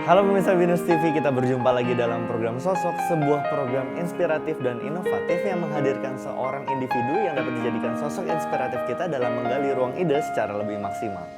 Halo pemirsa Binus TV, kita berjumpa lagi dalam program Sosok, sebuah program inspiratif dan inovatif yang menghadirkan seorang individu yang dapat dijadikan sosok inspiratif kita dalam menggali ruang ide secara lebih maksimal.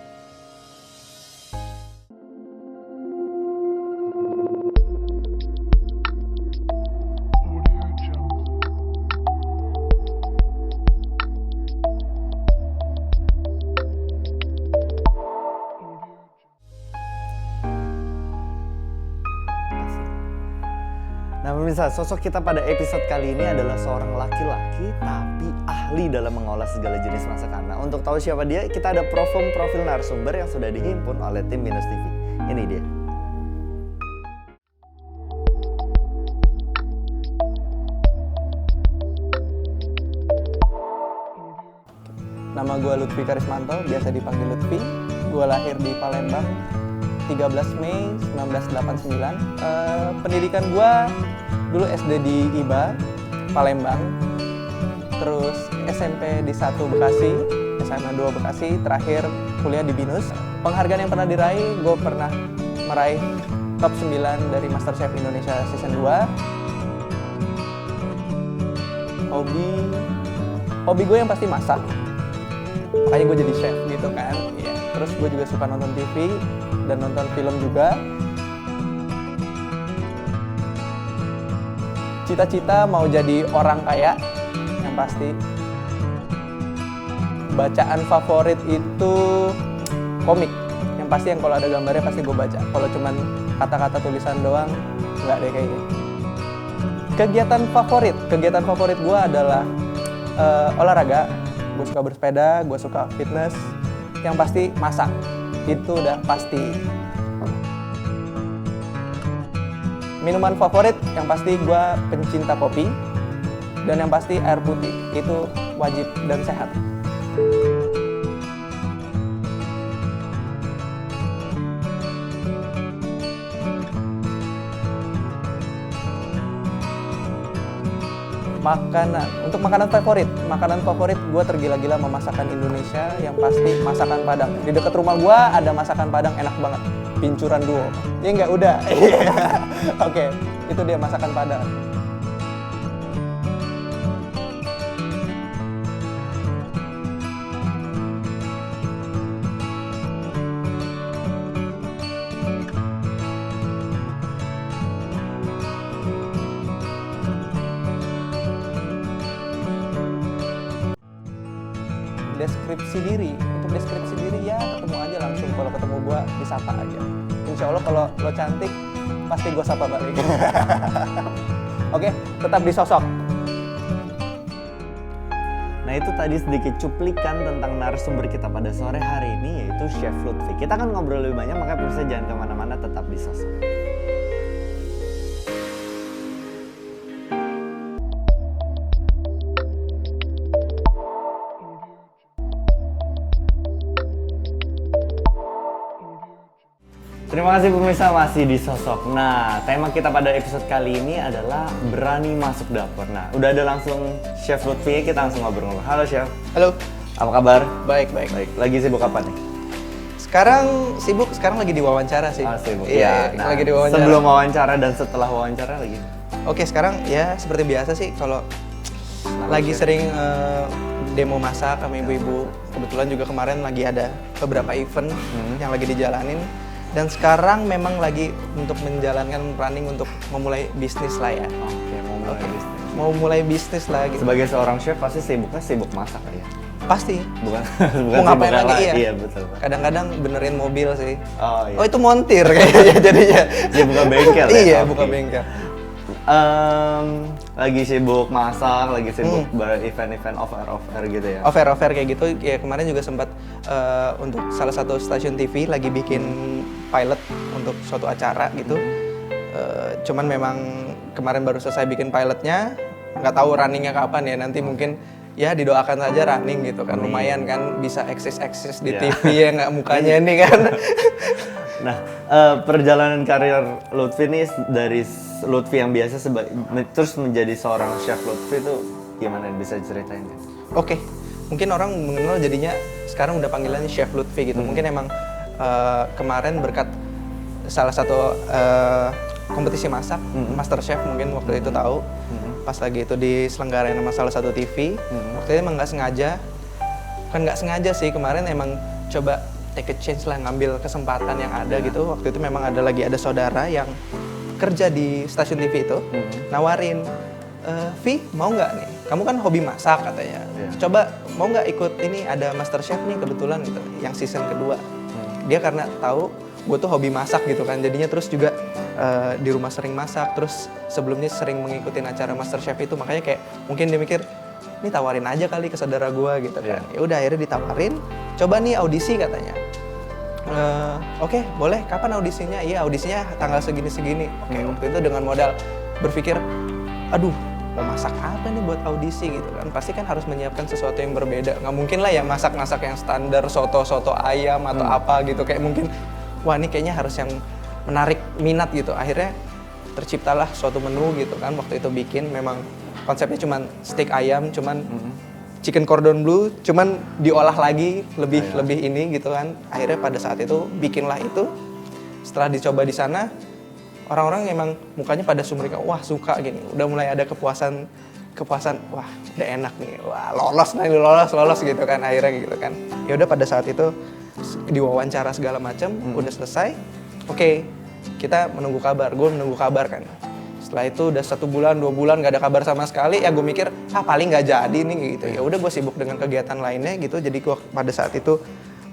Nah pemirsa, sosok kita pada episode kali ini adalah seorang laki-laki tapi ahli dalam mengolah segala jenis masakan. Nah untuk tahu siapa dia, kita ada profil narasumber yang sudah dihimpun oleh tim Binus TV. Ini dia. Nama gue Lutfi Karismanto, biasa dipanggil Lutfi. Gue lahir di Palembang 13 Mei 1989. Pendidikan gue dulu SD di IBA, Palembang. Terus SMP di 1 Bekasi, SMA 2 Bekasi, terakhir kuliah di Binus. Penghargaan yang pernah diraih, gue pernah meraih top 9 dari MasterChef Indonesia Season 2. Hobi gue yang pasti masak. Makanya gue jadi chef gitu kan. Ya. Terus gue juga suka nonton TV dan nonton film juga. Cita-cita mau jadi orang kaya yang pasti. Bacaan favorit itu komik. Yang pasti yang kalau ada gambarnya pasti gue baca. Kalau cuman kata-kata tulisan doang, nggak deh kayaknya. Kegiatan favorit gue adalah olahraga. Gue suka bersepeda, gue suka fitness. Yang pasti masak, itu udah pasti. Minuman favorit yang pasti gue pencinta kopi. Dan yang pasti air putih, itu wajib dan sehat. Untuk makanan favorit gue tergila-gila sama masakan Indonesia, yang pasti masakan Padang. Di dekat rumah gue ada masakan Padang enak banget, Pincuran Duo. Ya enggak, udah. Oke, itu dia masakan Padang. Untuk deskripsi diri ya ketemu aja langsung, kalau ketemu gua disapa aja. Insya Allah kalau lo cantik pasti gua sapa balik. Oke, tetap di Sosok. Nah itu tadi sedikit cuplikan tentang narasumber kita pada sore hari ini, yaitu Chef Lutfi. Kita akan ngobrol lebih banyak, makanya pemirsa jangan kemana-mana, tetap di Sosok. Terima kasih pemirsa, masih di Sosok. Nah, tema kita pada episode kali ini adalah berani masuk dapur. Nah, udah ada langsung Chef Lutfi, kita langsung ngobrol-ngobrol. Halo Chef. Halo. Apa kabar? Baik. Lagi sibuk apa nih? Sekarang lagi diwawancara sih. Sibuk. Iya, nah, lagi diwawancara. Sebelum wawancara dan setelah wawancara lagi. Oke, sekarang ya seperti biasa sih, kalau lagi sering demo masak sama ibu-ibu. Kebetulan juga kemarin lagi ada beberapa event yang lagi dijalanin. Dan sekarang memang lagi untuk menjalankan running untuk memulai bisnis lah ya. Oke, bisnis. Mau mulai bisnis lagi. Sebagai seorang chef pasti sibuk masak ya? Pasti. Bukan mau ngapain lagi, iya. Iya, betul. Kadang-kadang benerin mobil sih. Oh iya. Oh itu montir kayaknya jadinya. Dia buka bengkel ya? Iya, Okay. buka bengkel. Lagi sibuk masak, lagi sibuk event-event off-air gitu ya? Off-air kayak gitu, ya kemarin juga sempat untuk salah satu stasiun TV lagi bikin pilot untuk suatu acara gitu. Cuman memang kemarin baru selesai bikin pilotnya, nggak tahu runningnya kapan ya, nanti mungkin ya didoakan saja running gitu kan. Lumayan kan bisa eksis di TV ya, nggak mukanya ini kan. Nah, perjalanan karir Lutfi nih dari Lutfi yang biasa terus menjadi seorang chef Lutfi itu gimana, bisa ceritain ya? Oke, mungkin orang mengenal jadinya sekarang udah panggilannya Chef Lutfi gitu. Mungkin emang kemarin berkat salah satu kompetisi masak, Master Chef mungkin waktu itu tahu. Pas lagi itu diselenggarain sama salah satu TV, waktu itu emang nggak sengaja, kan nggak sengaja sih, kemarin emang coba take a chance lah, ngambil kesempatan yang ada gitu. Waktu itu memang ada saudara yang kerja di stasiun TV itu, nawarin, Vi mau nggak nih, kamu kan hobi masak katanya, coba mau nggak ikut ini, ada Master Chef nih kebetulan gitu, yang season kedua. Dia karena tahu gue tuh hobi masak gitu kan, jadinya terus juga di rumah sering masak, terus sebelumnya sering mengikuti acara Master Chef itu, makanya kayak mungkin dia mikir, ini tawarin aja kali ke saudara gue gitu kan. Ya udah akhirnya ditawarin, coba nih audisi katanya. Oke, boleh, kapan audisinya? Iya, audisinya tanggal segini-segini. Oke, waktu itu dengan modal berpikir, aduh, mau masak apa nih buat audisi gitu kan. Pasti kan harus menyiapkan sesuatu yang berbeda. Nggak mungkin lah yang masak-masak yang standar, soto ayam atau apa gitu. Kayak mungkin, wah ini kayaknya harus yang menarik minat gitu. Akhirnya terciptalah suatu menu gitu kan. Waktu itu bikin, memang konsepnya cuman steak ayam, cuman chicken cordon bleu, cuman diolah lagi lebih ini gitu kan. Akhirnya pada saat itu bikinlah itu. Setelah dicoba di sana, orang-orang emang mukanya pada sumringah, wah suka gini. Udah mulai ada kepuasan, wah udah enak nih, wah lolos gitu kan. Akhirnya gitu kan. Ya udah pada saat itu diwawancara segala macam, udah selesai. Oke, kita menunggu kabar. Gue menunggu kabar kan. Setelah itu udah 1 bulan, 2 bulan gak ada kabar sama sekali. Ya gue mikir, paling gak jadi nih gitu. Ya udah gue sibuk dengan kegiatan lainnya gitu. Jadi gue pada saat itu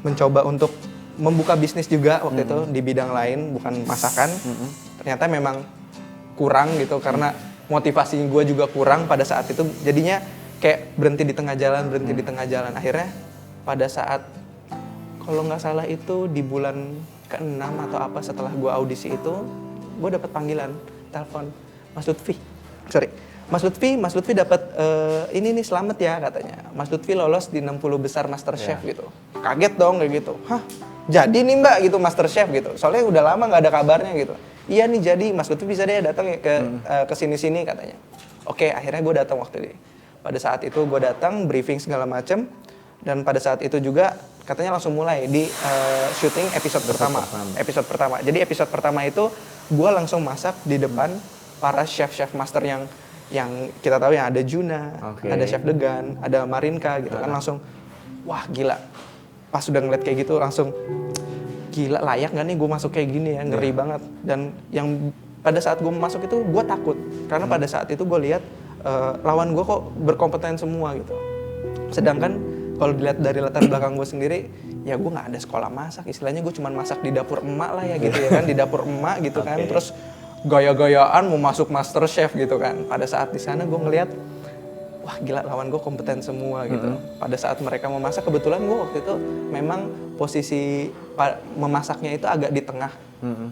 mencoba untuk membuka bisnis juga waktu itu di bidang lain, bukan masakan. Ternyata memang kurang gitu karena motivasi gue juga kurang pada saat itu. Jadinya kayak berhenti di tengah jalan. Akhirnya pada saat, kalau nggak salah itu di bulan ke-6 atau apa setelah gue audisi itu, gue dapat panggilan, telepon, Mas Lutfi dapat ini nih, selamat ya katanya. Mas Lutfi lolos di 60 besar Master Chef gitu. Kaget dong kayak gitu. Hah? Jadi nih Mbak gitu Master Chef gitu. Soalnya udah lama nggak ada kabarnya gitu. Iya nih jadi, Mas Lutfi bisa deh datang ya ke sini-sini katanya. Oke, akhirnya gue datang waktu itu. Pada saat itu gue datang, briefing segala macem. Dan pada saat itu juga katanya langsung mulai di syuting episode pertama. Jadi episode pertama itu gue langsung masak di depan para chef master yang kita tahu, yang ada Juna, ada Chef Degan, ada Marinka gitu kan. Langsung wah gila. Pas udah ngeliat kayak gitu langsung gila, layak gak nih gue masuk kayak gini ya, ngeri banget. Dan yang pada saat gue masuk itu gue takut karena pada saat itu gue lihat lawan gue kok berkompeten semua gitu. Sedangkan kalau dilihat dari latar belakang gue sendiri, ya gue nggak ada sekolah masak, istilahnya gue cuma masak di dapur emak lah ya gitu ya kan, di dapur emak gitu kan. Terus gaya-gayaan mau masuk Master Chef gitu kan. Pada saat di sana gue ngelihat, wah gila, lawan gue kompeten semua gitu. Pada saat mereka memasak, kebetulan gue waktu itu memang posisi memasaknya itu agak di tengah.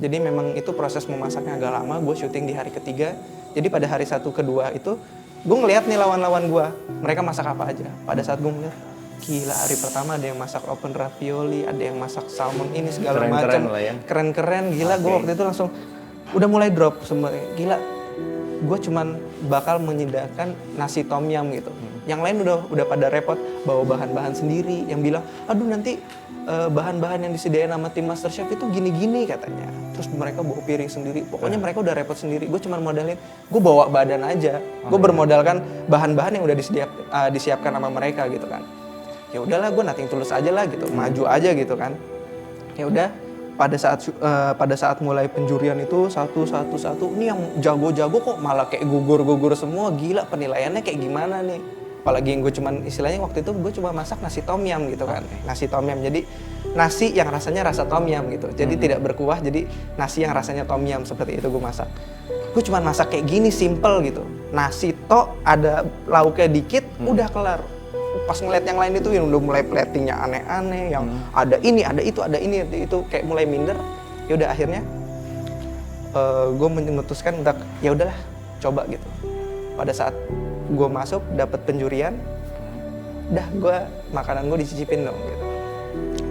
Jadi memang itu proses memasaknya agak lama. Gue syuting di hari ketiga. Jadi pada hari 1, 2 itu gue ngelihat nih lawan-lawan gue, mereka masak apa aja. Pada saat gue ngeliat, gila, hari pertama ada yang masak open ravioli, ada yang masak salmon ini segala macam. Keren-keren, gila. Gue waktu itu langsung udah mulai drop semua. Gila, gue cuman bakal menyediakan nasi tom yum gitu. Yang lain udah pada repot bawa bahan-bahan sendiri, yang bilang, aduh nanti bahan-bahan yang disediain sama tim Master Chef itu gini-gini katanya. Terus mereka bawa piring sendiri, pokoknya mereka udah repot sendiri. Gue cuman modalin, gue bawa badan aja. Gue bermodalkan bahan-bahan yang udah disiapkan sama mereka gitu kan. Ya udahlah, gue nothing tulus aja lah gitu, maju aja gitu kan. Ya udah, pada saat mulai penjurian itu satu, ini yang jago-jago kok malah kayak gugur semua. Gila, penilaiannya kayak gimana nih? Apalagi yang gue cuman, istilahnya waktu itu gue cuma masak nasi tom yum gitu kan. Nasi tom yum, jadi nasi yang rasanya rasa tom yum gitu. Jadi tidak berkuah, jadi nasi yang rasanya tom yum, seperti itu gue masak. Gue cuma masak kayak gini, simple gitu. Nasi tok, ada lauknya dikit, udah kelar. Pas ngeliat yang lain itu yang udah mulai platingnya aneh-aneh, yang ada ini, ada itu, kayak mulai minder. Ya udah akhirnya gue memutuskan untuk ya udahlah, coba gitu. Pada saat gue masuk dapat penjurian, makanan gue dicicipin dong gitu.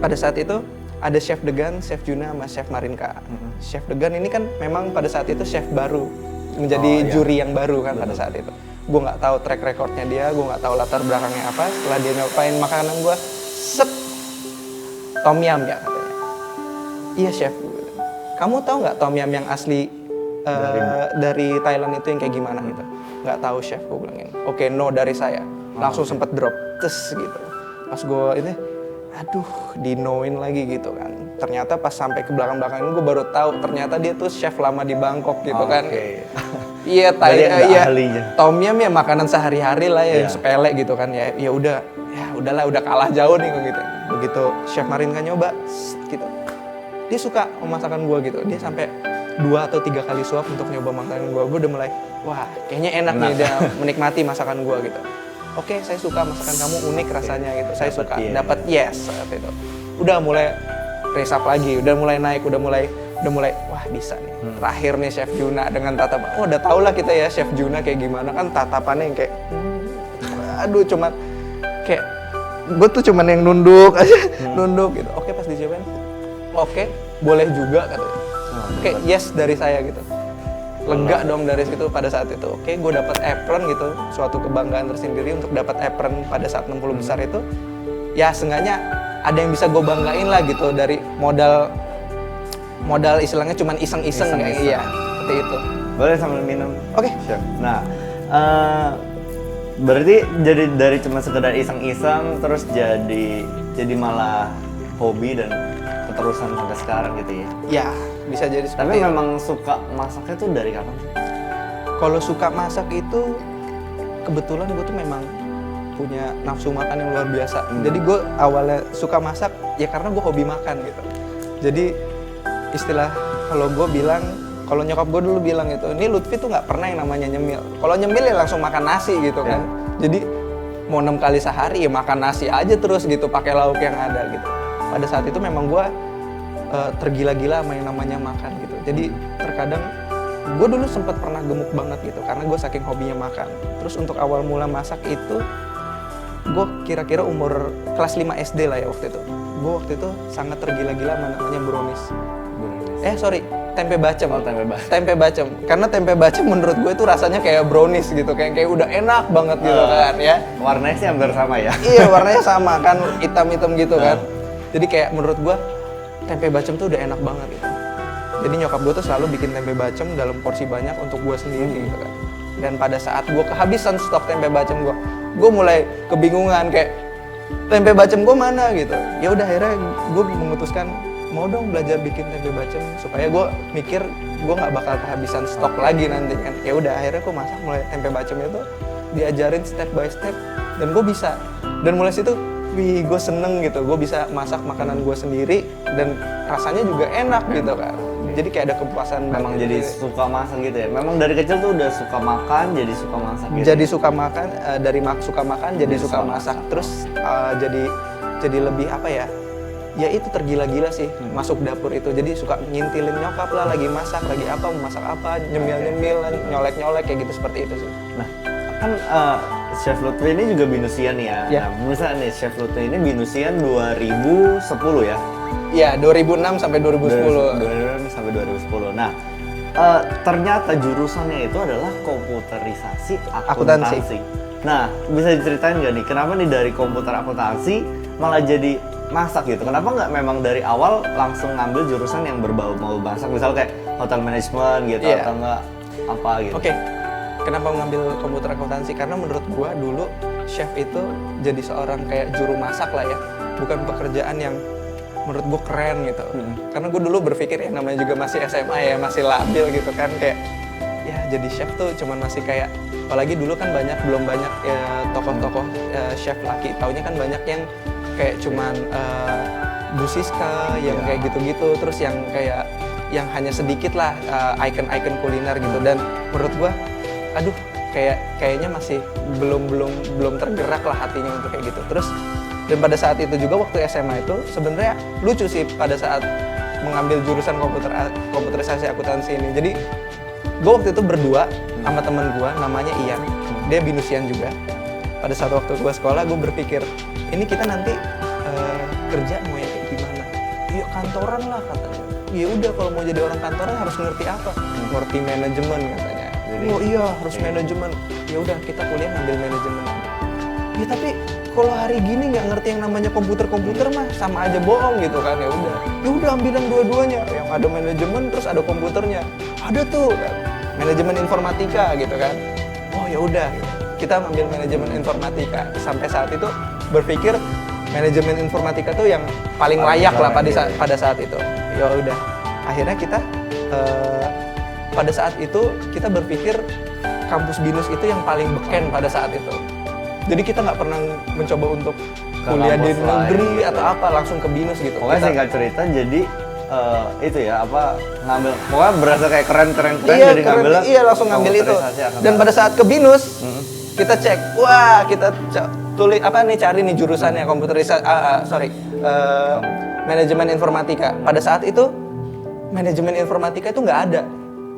Pada saat itu ada Chef Degan, Chef Juna, sama Chef Marinka. Chef Degan ini kan memang pada saat itu chef baru, menjadi juri yang baru kan. Pada saat itu gue nggak tahu track recordnya dia, gue nggak tahu latar belakangnya apa. Setelah dia nyobain makanan gue, tom yum ya katanya. Iya chef, kamu tahu nggak tom yum yang asli dari Thailand itu yang kayak gimana gitu? Nggak tahu chef, gue bilangin. Oke, no dari saya. Langsung sempet drop, tes gitu. Pas gue ini, aduh, di no-in lagi gitu kan. Ternyata pas sampai ke belakang-belakang ini gue baru tahu ternyata dia tuh chef lama di Bangkok gitu kan. Iya, tom yum ya makanan sehari-hari lah ya, yang sepele gitu kan ya. Ya udahlah, udah kalah jauh nih gitu. Begitu Chef Marin kan nyoba, gitu. Dia suka masakan gue gitu. Dia sampai 2 atau 3 kali suap untuk nyoba makanan gue. Gue udah mulai, wah kayaknya enak nih dia menikmati masakan gue gitu. Oke, saya suka masakan kamu, unik rasanya gitu. Saya suka, dapat yes saat itu. Udah mulai resap lagi, udah mulai naik, udah mulai wah bisa nih. Terakhir nih Chef Juna dengan tatapan, udah tau lah kita ya Chef Juna kayak gimana kan tatapannya yang kayak, aduh cuman kayak gue tuh cuman yang nunduk aja, nunduk gitu. Oke, pas dicobain, oke, boleh juga katanya. Oke, yes dari saya gitu. Lega dong dari situ pada saat itu. Oke, gue dapat apron gitu, suatu kebanggaan tersendiri untuk dapat apron pada saat 60 besar itu. Ya seenggaknya ada yang bisa gue banggain lah gitu dari modal istilahnya cuman iseng-iseng kayak iya, seperti itu. Boleh sambil minum. Oke. Chef. Nah, berarti jadi dari cuma sekedar iseng-iseng terus jadi malah hobi dan keterusan sampai sekarang gitu ya. Ya, bisa jadi seperti Tapi itu. memang suka masaknya tuh dari kapan sih? Kalau suka masak itu kebetulan gue tuh memang punya nafsu makan yang luar biasa. Jadi gue awalnya suka masak ya karena gue hobi makan gitu. Jadi istilah kalau gue bilang, kalau nyokap gue dulu bilang gitu, ini Lutfi tuh nggak pernah yang namanya nyemil. Kalau nyemil ya langsung makan nasi gitu kan. Jadi mau 6 kali sehari ya makan nasi aja terus gitu pakai lauk yang ada gitu. Pada saat itu memang gue tergila-gila sama yang namanya makan gitu. Jadi terkadang gue dulu sempat pernah gemuk banget gitu karena gue saking hobinya makan. Terus untuk awal mula masak itu gue kira-kira umur kelas 5 SD lah ya waktu itu. Gue waktu itu sangat tergila-gila sama namanya brownies. Tempe bacem. Oh, tempe bacem. Tempe bacem. Karena tempe bacem menurut gue itu rasanya kayak brownies gitu, kayak udah enak banget gitu kan ya. Warnanya sih hampir sama ya. Iya, warnanya sama kan, hitam-hitam gitu kan. Jadi kayak menurut gue tempe bacem tuh udah enak banget gitu. Jadi nyokap gue tuh selalu bikin tempe bacem dalam porsi banyak untuk gue sendiri gitu kan. Dan pada saat gue kehabisan stok tempe bacem gue mulai kebingungan kayak tempe bacem gue mana gitu. Ya udah akhirnya gue memutuskan mau dong belajar bikin tempe bacem supaya gue mikir gue nggak bakal kehabisan stok lagi nanti kan. Ya udah akhirnya gue masak mulai tempe bacem itu diajarin step by step dan gue bisa. Dan mulai situ wih gue seneng gitu, gue bisa masak makanan gue sendiri dan rasanya juga enak gitu kan. Jadi kayak ada kepuasan. Memang jadi suka masak gitu ya. Memang dari kecil tuh udah suka makan, jadi suka masak gitu. Jadi suka makan, dari suka makan jadi suka masak. Terus jadi lebih apa ya? Ya itu tergila-gila sih masuk dapur itu. Jadi suka ngintilin nyokap lah lagi masak, lagi apa, mau masak apa, nyemil-nyemil, nyolek-nyolek kayak gitu seperti itu sih. Nah, kan Chef Lutfi ini juga binusian ya. Ya. Nah, misalnya nih Chef Lutfi ini binusian 2010 ya. Iya, 2006 sampai 2010. 2006 sampai 2010. Nah, ternyata jurusannya itu adalah komputerisasi akuntansi. Nah, bisa diceritain nggak nih, kenapa nih dari komputer akuntansi malah jadi masak gitu? Kenapa nggak memang dari awal langsung ngambil jurusan yang berbau masak, misalnya kayak hotel management gitu, atau nggak apa gitu? Oke. Kenapa mengambil komputer akuntansi? Karena menurut gua dulu chef itu jadi seorang kayak juru masak lah ya, bukan pekerjaan yang menurut gua keren gitu. Karena gua dulu berpikir ya namanya juga masih SMA ya, masih labil gitu kan, kayak ya jadi chef tuh cuman masih kayak, apalagi dulu kan belum banyak ya tokoh-tokoh chef laki, taunya kan banyak yang kayak cuman Bu Siska yang kayak gitu-gitu, terus yang kayak yang hanya sedikit lah icon-icon kuliner gitu. Dan menurut gua aduh kayaknya masih belum tergerak lah hatinya untuk kayak gitu. Terus dan pada saat itu juga waktu SMA itu sebenarnya lucu sih pada saat mengambil jurusan komputerisasi akuntansi ini. Jadi gue waktu itu berdua sama teman gue namanya Ian, dia binusian juga. Pada saat waktu gue sekolah gue berpikir ini kita nanti kerja mau yang kayak gimana? Yuk kantoran lah katanya. Ya udah kalau mau jadi orang kantoran harus ngerti apa? Ngerti manajemen katanya. Oh iya harus manajemen. Ya udah kita kuliah ngambil manajemen. Ya tapi kalau hari gini nggak ngerti yang namanya komputer mah sama aja bohong gitu kan. Ya udah ambil yang dua-duanya, yang ada manajemen terus ada komputernya. Ada tuh manajemen informatika gitu kan. Oh ya udah, kita ambil manajemen informatika. Sampai saat itu berpikir manajemen informatika tuh yang paling layak lah pada saat itu. Ya udah, akhirnya kita pada saat itu kita berpikir kampus BINUS itu yang paling beken pada saat itu. Jadi kita nggak pernah mencoba untuk kuliah di negeri atau apa, langsung ke BINUS gitu. Pokoknya singkat cerita jadi itu ya ngambil, pokoknya berasa kayak keren jadi ngambilnya. Iya, langsung ngambil itu. Dan pada saat ke BINUS kita cek, wah kita tulis cari nih jurusannya manajemen informatika. Pada saat itu manajemen informatika itu nggak ada.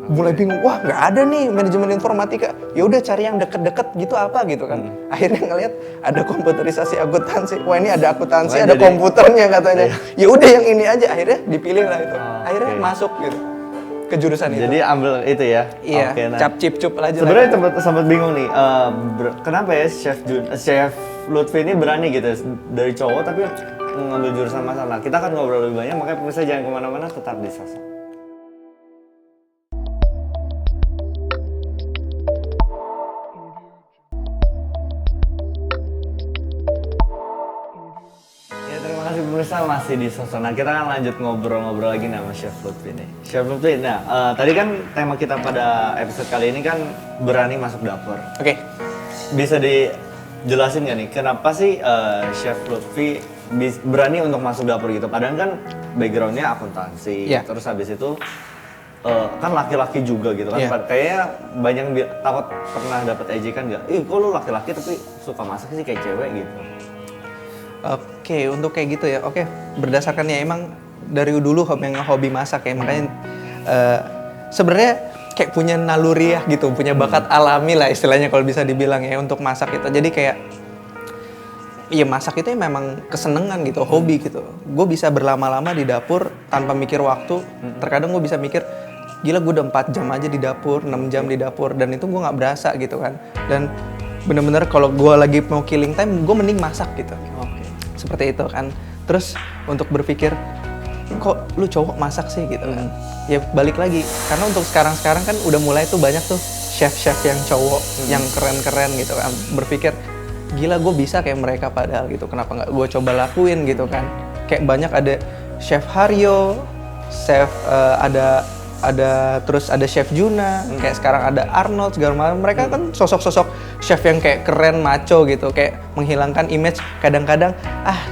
Mulai bingung, wah nggak ada nih manajemen informatika. Ya udah cari yang deket-deket gitu apa gitu kan. Akhirnya ngeliat ada komputerisasi akuntansi. Wah ini ada akuntansi, ada komputernya katanya. Ya udah yang ini aja. Akhirnya dipilih lah itu. Akhirnya masuk gitu ke jurusan itu. Jadi ambil itu ya. Iya. Cap cip cup aja. Sebenarnya sempat bingung nih. Kenapa ya Chef Lutfi ini berani gitu dari cowok tapi ngambil jurusan masak. Nah, kita akan ngobrol lebih banyak. Makanya pemirsa jangan kemana-mana, tetap di Sosok. Pemirsa masih di Sosok. Nah, kita akan lanjut ngobrol-ngobrol lagi sama Chef Lutfi nih. Chef Lutfi, nah tadi kan tema kita pada episode kali ini kan berani masuk dapur. Oke. Bisa dijelasin nggak nih, kenapa sih Chef Lutfi berani untuk masuk dapur gitu? Padahal kan backgroundnya akuntansi, terus habis itu kan laki-laki juga gitu kan. Kayaknya banyak takut pernah dapat ejekan nggak? Kok lu laki-laki tapi suka masak sih kayak cewek gitu? Oke, untuk kayak gitu ya. Oke, berdasarkan ya emang dari dulu hobi masak ya, makanya sebenarnya kayak punya naluriah gitu, punya bakat alami lah istilahnya kalau bisa dibilang ya untuk masak itu. Jadi kayak iya masak itu ya memang kesenangan gitu, hobi gitu. Gue bisa berlama-lama di dapur tanpa mikir waktu. Terkadang gue bisa mikir, gila gue udah 4 jam aja di dapur, 6 jam di dapur, dan itu gue nggak berasa gitu kan. Dan bener-bener kalau gue lagi mau killing time, gue mending masak gitu. Seperti itu kan. Terus untuk berpikir, kok lu cowok masak sih gitu kan. Ya balik lagi, karena untuk sekarang kan udah mulai tuh banyak tuh chef-chef yang cowok yang keren-keren gitu kan. Berpikir, gila gue bisa kayak mereka padahal gitu, kenapa nggak gue coba lakuin gitu kan. Kayak banyak ada Chef Haryo, Chef terus ada Chef Juna, kayak sekarang ada Arnold segala macam. Mereka kan sosok-sosok chef yang kayak keren, macho gitu, kayak menghilangkan image kadang-kadang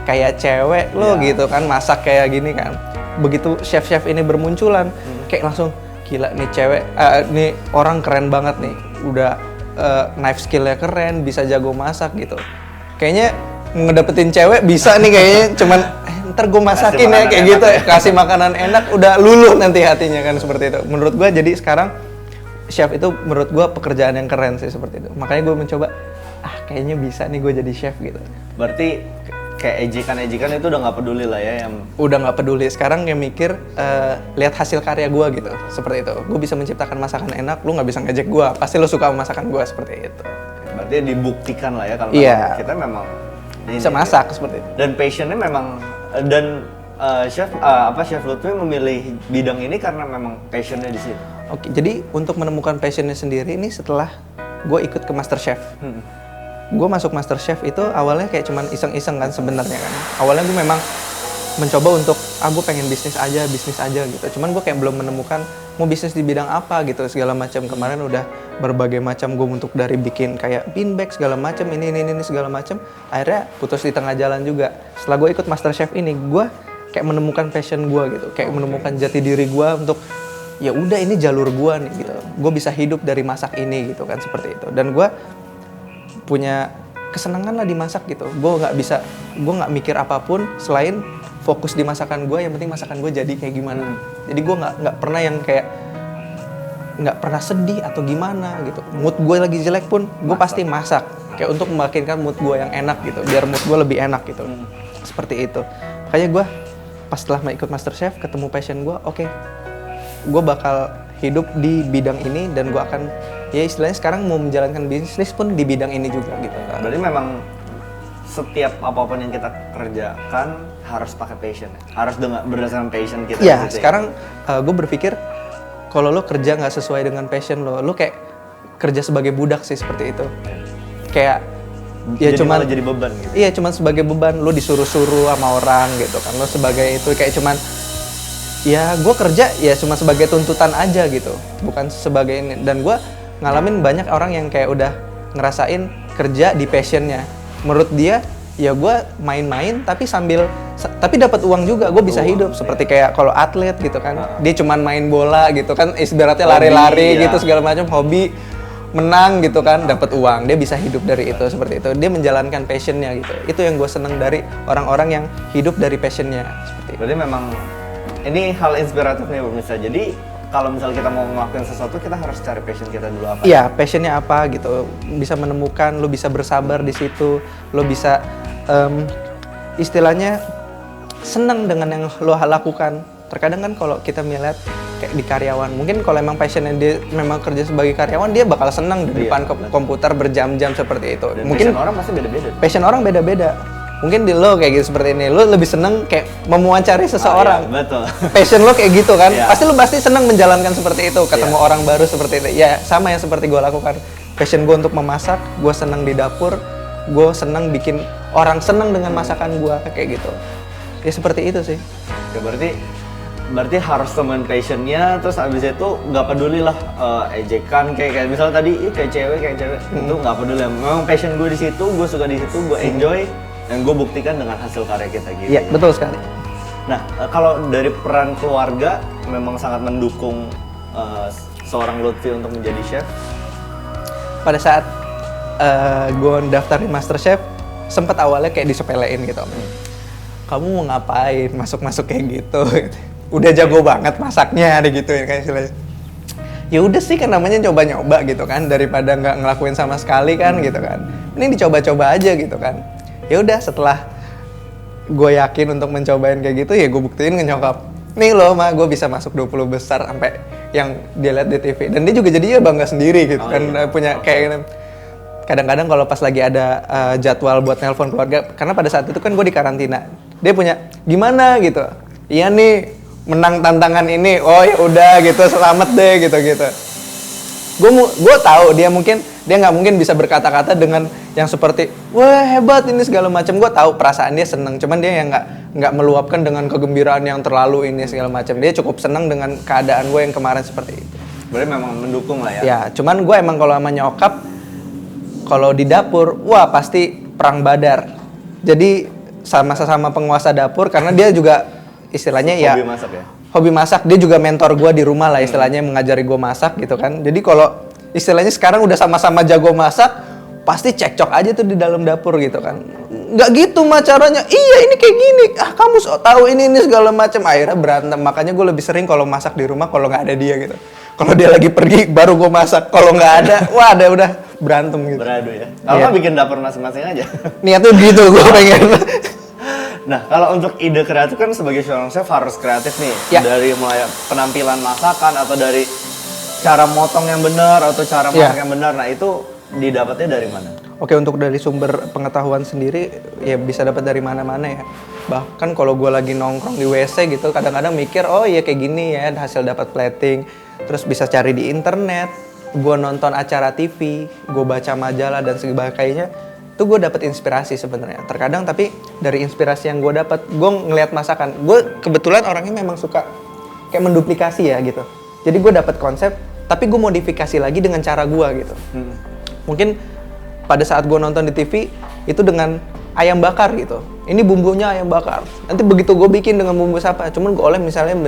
kayak cewek lo gitu kan masak kayak gini kan. Begitu chef-chef ini bermunculan, kayak langsung gila nih cewek, nih orang keren banget nih, udah knife skillnya keren, bisa jago masak gitu. Kayaknya ngedapetin cewek bisa nih kayaknya, cuman ntar gue masakin ya kayak gitu ya. Kasih makanan enak udah luluh nanti hatinya kan, seperti itu. Menurut gue jadi sekarang chef itu menurut gue pekerjaan yang keren sih, seperti itu. Makanya gue mencoba kayaknya bisa nih gue jadi chef gitu. Berarti kayak ejekan itu udah nggak peduli lah ya, yang udah nggak peduli. Sekarang yang mikir lihat hasil karya gue gitu, seperti itu. Gue bisa menciptakan masakan enak, lu nggak bisa ngejek gue, pasti lu suka masakan gue, seperti itu. Berarti dibuktikan lah ya kalau kita memang bisa masak seperti itu. Dan passionnya memang, dan Chef Lutfi memilih bidang ini karena memang passionnya di situ. Oke, jadi untuk menemukan passionnya sendiri ini setelah gue ikut ke MasterChef. Gue masuk MasterChef itu awalnya kayak cuman iseng-iseng kan sebenarnya kan. Awalnya gue memang mencoba untuk gue pengen bisnis aja gitu. Cuman gue kayak belum menemukan mau bisnis di bidang apa gitu segala macam. Kemarin udah berbagai macam gue untuk dari bikin kayak bean bag segala macam, ini segala macam. Akhirnya putus di tengah jalan juga. Setelah gue ikut MasterChef ini, gue kayak menemukan passion gue gitu, kayak menemukan jati diri gue untuk ya udah ini jalur gue nih gitu. Gue bisa hidup dari masak ini gitu kan, seperti itu. Dan gue punya kesenangan lah di masak gitu. Gue nggak mikir apapun selain fokus di masakan gue. Yang penting masakan gue jadi kayak gimana. Jadi gue nggak pernah yang kayak nggak pernah sedih atau gimana gitu. Mood gue lagi jelek pun gue pasti masak kayak untuk membikinkan mood gue yang enak gitu, biar mood gue lebih enak gitu. Seperti itu. Makanya gue pas setelah ikut MasterChef ketemu passion gue, oke, gue bakal hidup di bidang ini dan gue akan ya istilahnya sekarang mau menjalankan bisnis pun di bidang ini juga gitu. Berarti memang setiap apapun yang kita kerjakan harus pakai passion ya? Harus berdasarkan passion kita Iya, gitu sekarang gue berpikir kalau lo kerja nggak sesuai dengan passion lo kayak kerja sebagai budak sih seperti itu. Kayak ya jadi cuman malah jadi beban gitu. Iya, cuman sebagai beban, lo disuruh-suruh sama orang gitu kan. Lo sebagai itu kayak cuman ya gue kerja ya cuma sebagai tuntutan aja gitu, bukan sebagai ini. Dan gue ngalamin banyak orang yang kayak udah ngerasain kerja di passionnya. Menurut dia ya gue main-main tapi tapi dapat uang juga, gue bisa hidup seperti kayak kalau atlet gitu kan, dia cuman main bola gitu kan, ibaratnya lari-lari gitu segala macam, hobi, menang gitu kan, dapat uang, dia bisa hidup dari itu seperti itu, dia menjalankan passionnya gitu. Itu yang gue seneng dari orang-orang yang hidup dari passionnya seperti itu. Berarti memang ini hal inspiratif nih pemirsa. Jadi kalau misalnya kita mau ngelakuin sesuatu, kita harus cari passion kita dulu apa. Iya, passionnya apa gitu, bisa menemukan, lo bisa bersabar di situ, lo bisa istilahnya senang dengan yang lo lakukan. Terkadang kan kalau kita melihat kayak di karyawan, mungkin kalau emang passionnya dia memang kerja sebagai karyawan, dia bakal senang di depan komputer berjam-jam seperti itu. Dan mungkin passion orang pasti beda-beda. Passion orang beda-beda. Mungkin di lo kayak gitu seperti ini, lo lebih seneng kayak memuancari seseorang. Iya, betul. Passion lo kayak gitu kan, Iya. pasti seneng menjalankan seperti itu, ketemu orang baru seperti itu. Ya sama yang seperti gue lakukan. Passion gue untuk memasak, gue seneng di dapur, gue seneng bikin orang seneng dengan masakan gue kayak gitu. Ya seperti itu sih. Ya berarti harus temen passionnya, terus abis itu nggak peduli lah ejekan kayak misalnya tadi kayak cewek itu nggak peduli. Memang passion gue di situ, gue suka di situ, gue enjoy. Yang gue buktikan dengan hasil karya kita gitu. Iya, betul sekali. Nah, kalau dari peran keluarga memang sangat mendukung seorang Lutfi untuk menjadi chef. Pada saat gue daftarin MasterChef, sempet awalnya kayak disepelein gitu. Kamu mau ngapain masuk kayak gitu? Udah jago banget masaknya, ada gitu ya kayak istilahnya. Ya udah sih kan namanya coba-nyoba gitu kan, daripada nggak ngelakuin sama sekali kan gitu kan. Ini dicoba-coba aja gitu kan. Ya udah setelah gue yakin untuk mencobain kayak gitu, ya gue buktiin ke nyokap, nih loh ma, gue bisa masuk 20 besar sampai yang dia lihat di TV. Dan dia juga jadinya bangga sendiri gitu punya kayak kadang-kadang kalau pas lagi ada jadwal buat nelpon keluarga, karena pada saat itu kan gue di karantina, dia punya gimana gitu, iya nih menang tantangan ini, oh ya udah gitu, selamat deh gitu. Gue tahu dia nggak mungkin bisa berkata-kata dengan yang seperti wah hebat ini segala macam. Gue tahu perasaan dia seneng, cuman dia yang nggak meluapkan dengan kegembiraan yang terlalu ini segala macam. Dia cukup seneng dengan keadaan gue yang kemarin seperti itu. Berarti memang mendukung lah ya. Ya, cuman gue emang kalau sama nyokap, kalau di dapur, wah pasti perang badar. Jadi sama-sama penguasa dapur, karena dia juga istilahnya hobi masak ya. Hobi masak, dia juga mentor gue di rumah lah istilahnya, mengajari gue masak gitu kan. Jadi kalau istilahnya sekarang udah sama-sama jago masak, pasti cekcok aja tuh di dalam dapur gitu kan. Nggak gitu mah caranya, iya ini kayak gini, kamu tahu ini segala macam, akhirnya berantem. Makanya gue lebih sering kalau masak di rumah kalau nggak ada dia gitu. Kalau dia lagi pergi baru gue masak, kalau nggak ada, wah udah berantem gitu. Beradu ya. Kalau bikin dapur masing-masing aja. Niatnya gitu gue pengen. Nah, kalau untuk ide kreatif kan sebagai seorang chef harus kreatif nih. Ya. Dari mulai penampilan masakan atau dari cara motong yang benar atau cara masak yang benar. Nah, itu didapatnya dari mana? Oke, untuk dari sumber pengetahuan sendiri ya bisa dapat dari mana-mana ya. Bahkan kalau gue lagi nongkrong di WC gitu, kadang-kadang mikir, oh iya kayak gini ya hasil dapat plating. Terus bisa cari di internet, gue nonton acara TV, gue baca majalah dan sebagainya. Itu gue dapat inspirasi sebenarnya. Terkadang tapi dari inspirasi yang gue dapat, gue ngelihat masakan. Gue kebetulan orangnya memang suka kayak menduplikasi ya gitu. Jadi gue dapat konsep, tapi gue modifikasi lagi dengan cara gue gitu. Mungkin pada saat gue nonton di TV itu dengan ayam bakar gitu. Ini bumbunya ayam bakar. Nanti begitu gue bikin dengan bumbu apa, cuman gue oleh misalnya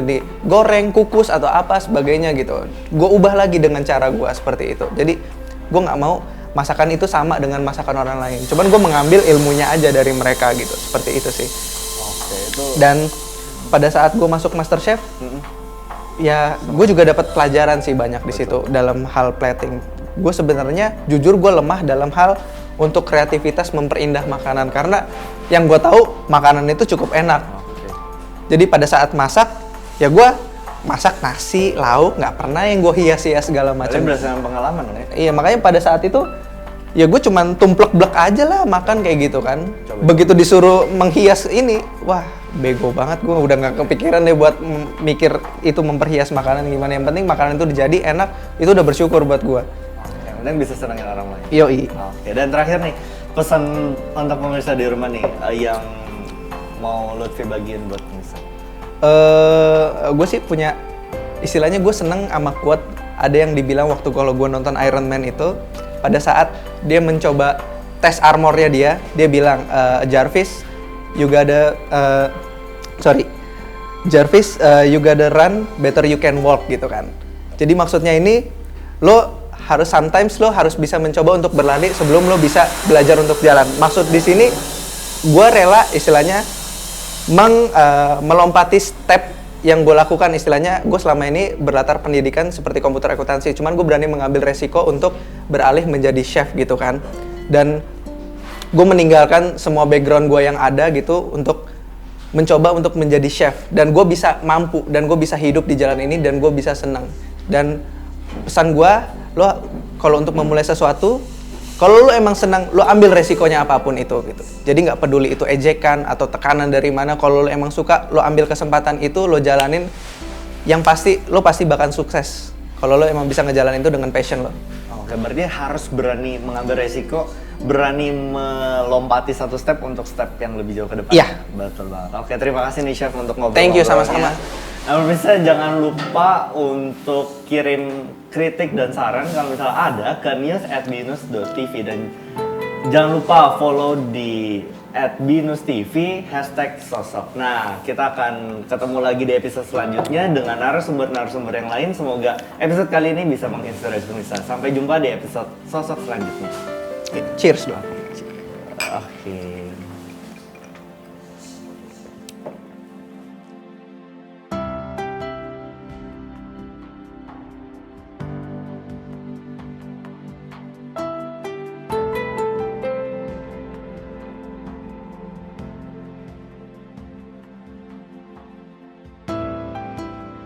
goreng, kukus atau apa sebagainya gitu. Gue ubah lagi dengan cara gue seperti itu. Jadi gue nggak mau masakan itu sama dengan masakan orang lain. Cuman gue mengambil ilmunya aja dari mereka gitu. Seperti itu sih. Oke, itu. Dan pada saat gue masuk MasterChef, ya gue juga dapat pelajaran sih banyak di situ dalam hal plating. Gue sebenarnya jujur gue lemah dalam hal untuk kreativitas memperindah makanan, karena yang gue tahu makanan itu cukup enak. Jadi pada saat masak, ya gue masak nasi, lauk, nggak pernah yang gue hias-hias segala macam. Berdasarkan pengalaman ya? Iya, makanya pada saat itu ya gue cuman tumplek-blek aja lah makan kayak gitu kan. Coba. Begitu disuruh menghias ini, wah bego banget, gue udah nggak kepikiran deh buat mikir itu memperhias makanan gimana. Yang penting makanan itu jadi enak, itu udah bersyukur buat gue. Yang penting bisa senangin orang lain. Yoi. Oke, dan terakhir nih, pesan untuk pemirsa di rumah nih yang mau Lutfi bagiin buat pemirsa. Gue sih punya istilahnya, gue seneng sama quote. Ada yang dibilang waktu kalau gue nonton Iron Man itu, pada saat dia mencoba tes armornya dia bilang, Jarvis, you gotta run, better you can walk gitu kan. Jadi maksudnya ini, sometimes lo harus bisa mencoba untuk berlari sebelum lo bisa belajar untuk jalan. Maksud di sini, gue rela istilahnya melompati step yang gue lakukan. Istilahnya, gue selama ini berlatar pendidikan seperti komputer akuntansi, cuman gue berani mengambil resiko untuk beralih menjadi chef gitu kan. Dan gue meninggalkan semua background gue yang ada gitu untuk mencoba untuk menjadi chef. Dan gue bisa mampu, dan gue bisa hidup di jalan ini, dan gue bisa senang. Dan pesan gue, lo kalau untuk memulai sesuatu, kalau lo emang senang, lo ambil resikonya apapun itu gitu. Jadi nggak peduli itu ejekan atau tekanan dari mana. Kalau lo emang suka, lo ambil kesempatan itu, lo jalanin. Yang pasti, lo pasti bakal sukses. Kalau lo emang bisa ngejalanin itu dengan passion lo. Oke, berarti harus berani mengambil resiko, berani melompati satu step untuk step yang lebih jauh ke depan. Iya. Betul banget. Oke, terima kasih nih Chef untuk ngobrol. Thank you, sama-sama. Nah, pemirsa jangan lupa untuk kirim kritik dan saran kalau misalnya ada ke news@binus.tv, dan jangan lupa follow di @binustv #sosok. Nah, kita akan ketemu lagi di episode selanjutnya dengan narasumber-narasumber yang lain. Semoga episode kali ini bisa menginspirasi pemirsa. Sampai jumpa di episode sosok selanjutnya. Cheers dong. Oke.